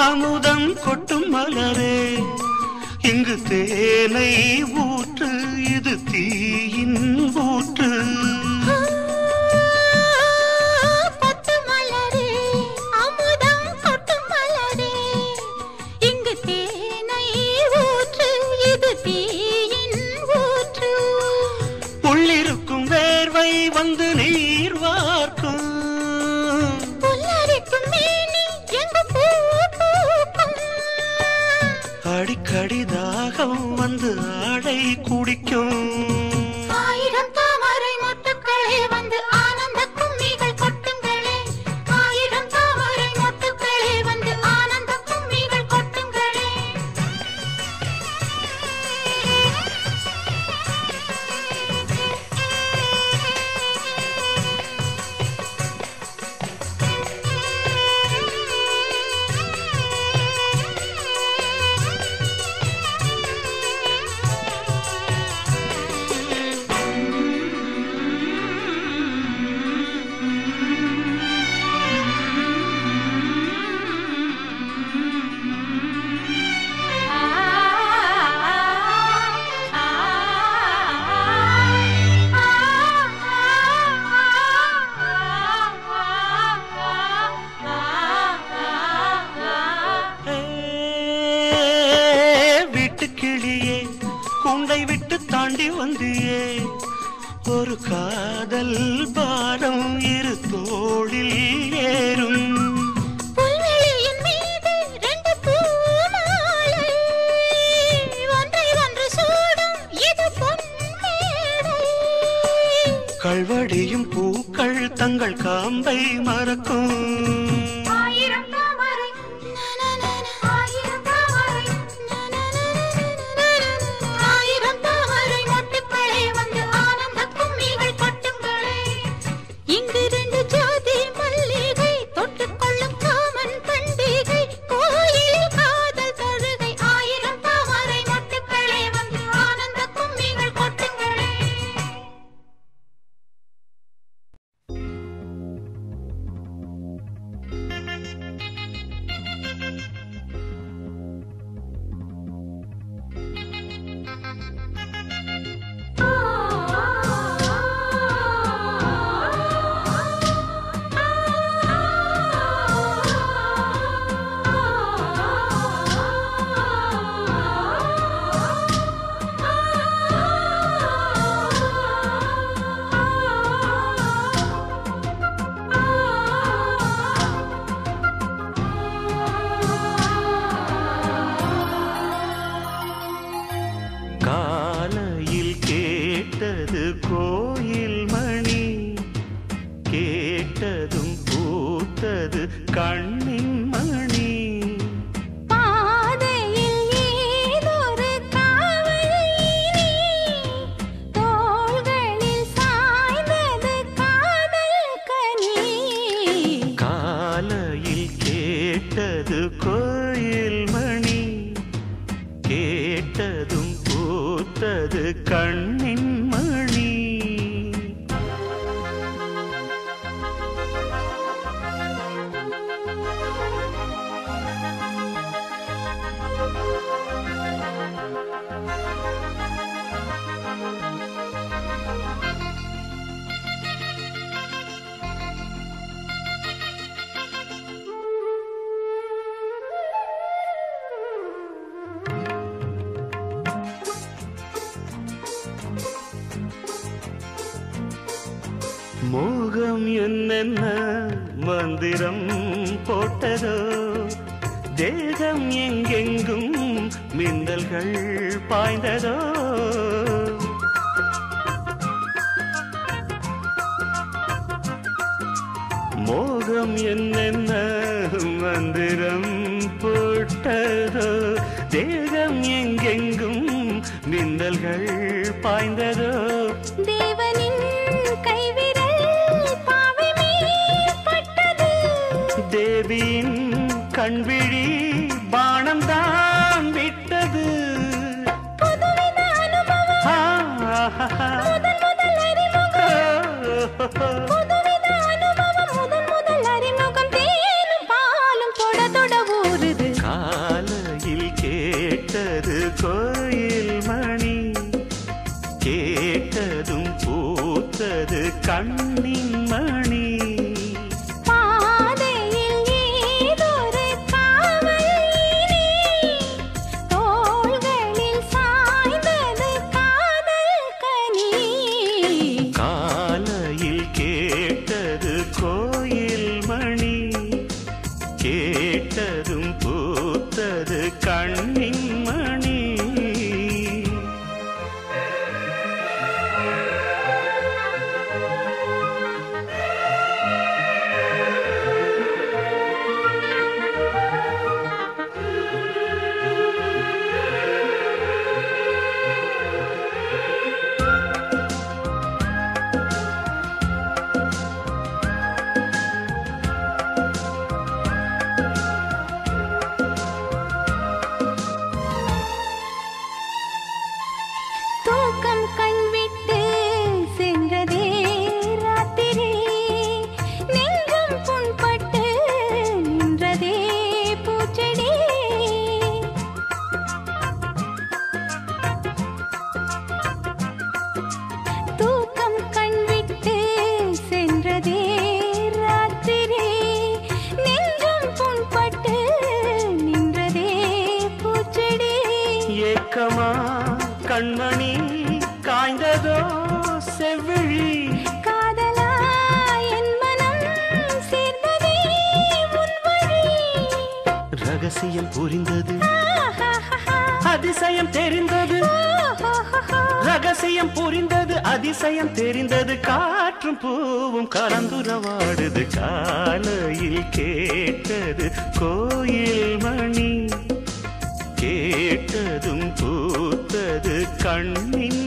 அமுதம் கொட்டும் மலரே இங்கு தேனை ஊற்று இது தீயின் ஊற்று உள்ளிருக்கும் வேர்வை வந்து நீர் வார்க்கும் அடிக்கடி தாகம் வந்து ஆடை குடிக்கும் ஆயிரம் தாமரை மொட்டுக்களே வந்து ஆனந்த கும்மிகள் கொட்டுங்களே ஆயிரம் தாமரை மொட்டுக்களே வந்து ஆனந்த கும்மிகள் கொட்டுங்களே கூண்டை விட்டு தாண்டி வந்தியே ஒரு காதல் பாரம் இரு தோளில் ஏறும் புல்வெளியின் மீது ரெண்டு பூமாலை ஒன்றை ஒன்று சூடும் இது பொன்மேடை கல்வடியும் பூக்கள் தங்கள் காம்பை மறக்கும் ஆயிரம் தாமரை ஆயிரம் தாமரை மொட்டுக்களே வந்து ஆனந்த கும்மிகள் கொட்டுங்களே இங்கு ரெண்டு ஜாதி மல்லிகை தொட்டுக்கொள்ளும் காமன் பண்டிகை கோயில் காதல் தொழுகை ஆயிரம் தாமரை மொட்டுக்களே வந்து ஆனந்த கும்மிகள் கொட்டுங்களே காலையில் கேட்டது கோயில் மணி கேட்டதும் பூத்தது கண்ணின் மணி பாதையில் ஏதொரு காவல் தோள்களில் சாய்ந்தது காதல் கனி காலையில் கேட்டது கோயில் மணி கேட்டதும் பூத்தது கண்ணின் மணி மோகம் என்னென்ன மந்திரம் போட்டதோ தேகம் எங்கெங்கும் மின்னல்கள் பாய்ந்ததோ மோகம் என்னென்ன மந்திரம் போட்டதோ தேகம் எங்கெங்கும் மின்னல்கள் பாய்ந்ததோ தேவனின் கைவிரல் பாவை மேல் பட்டது தேவியின் கண்விழி பாணம் தான் விட்டது புதுவித அனுபவம் முதல் முதல் அறிமுகம் புதுவித அனுபவம் முதல் முதல் அறிமுகம் தேனும் பாலும் தொட தொட ஊறுது கண்ணின் மணி. பாதையில் ஏதொரு காவல் தோள்களில் சாய்ந்தது காதல் கனி. காலையில் கேட்டது கோயில் மணி, கேட்டதும் பூத்தது கண்ணின் மணி. தூக்கம் கண்விட்டு சென்றதே ராத்திரி, நெஞ்சம் புண்பட்டு நின்றதே பூச்செடி. தூக்கம் கண்விட்டு சென்றதே ராத்திரி, நெஞ்சம் புண்பட்டு நின்றதே பூச்செடி. ஏக்கமா கண்மணி காய்ந்ததோ செவ்விழி. காதலா என் மனம் சேர்ந்ததே உன் வழி. ரகசியம் புரிந்தது, ஆஹாஹா. அதிசயம் தெரிந்தது. ஓஹோஹோ. ரகசியம் புரிந்தது, அதிசயம் தெரிந்தது. காற்றும் பூவும் கலந்துரவாடுது. காலையில் கேட்டது கோயில் மணி, கேட்டதும் பூத்தது கண்ணின்